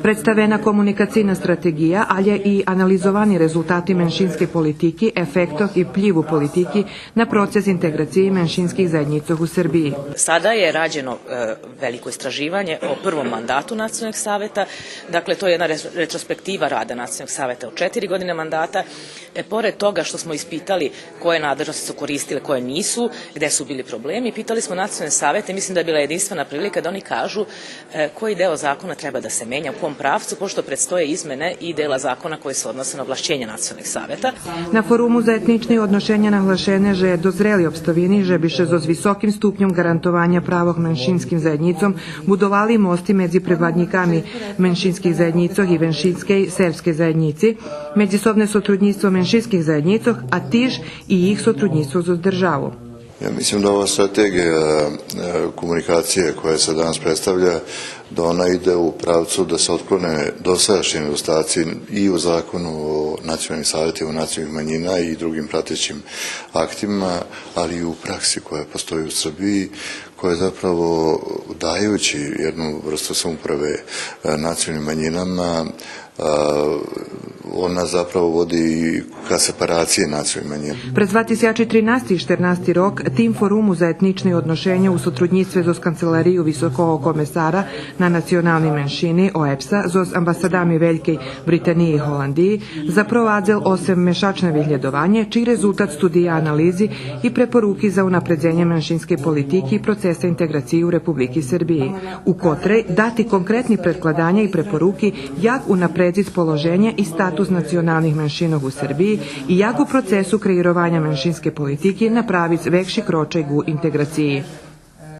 Predstavena komunikacijna strategija, ali je i analizovani rezultati menšinske politiki, efektov i vplivu politiki na proces integracije menšinskih zajednica u Srbiji. Sada je rađeno veliko istraživanje o prvom mandatu Nacionalnog saveta, dakle to je jedna retrospektiva rada Nacionalnog saveta u 4 godine mandata. Pored toga što smo ispitali koje nadležnosti su koristile, koje nisu, gde su bili problemi, pitali smo Nacionalne savete, mislim da je bila jedinstvena prilika da oni kažu koji deo zakona treba da se menja, u kom pravcu, pošto predstoje izmene i dela zakona koje se odnose na ovlašćenje Nacionalnih saveta. Na forumu za etnične odnošenja naglašene, že dozreli obstavini, že biše z visokim stupnjom garantovanja pravog menšinskim zajednicom budovali mosti medzi prevladnikami menšinskih zajednicov i menšinskej serbskej zajednici, međusobne sotrudnictvo menšinskih zajednicov, a tiž i ih sotrudnictvo za državu. Ja mislim da ova strategija komunikacije koja se danas predstavlja, da ona ide u pravcu da se otklone dosadašnji nedostaci i u zakonu o nacionalnim savjetima nacionalnih manjina i drugim pratećim aktima, ali i u praksi koja postoji u Srbiji, koja je zapravo dajući jednu vrstu samouprave nacionalnim manjinama, ona zapravo vodi ka separaciji nacionalnih manjina. През 2013 i 14 rok tim forumu za etnične odnošenja u sotrudnictve z kancelariju Visokog komesara na nacionalni menšini OEBS-a z ambasadami Veljkej Britaniji i Holandiji zaprowadzel 8 mešačne vyhľadovanje, čiji rezultat studija analizi i preporuki za unapredzenje menšinske politike i procesa integracije u Republiki Srbiji, u kotrej dati konkretni predkladanja i preporuki jak unapredzit položenje i status nacionalnih menšinov u Srbiji i jak u procesu kreiranja menšinske politike napraviti vekši kročaj u integraciji.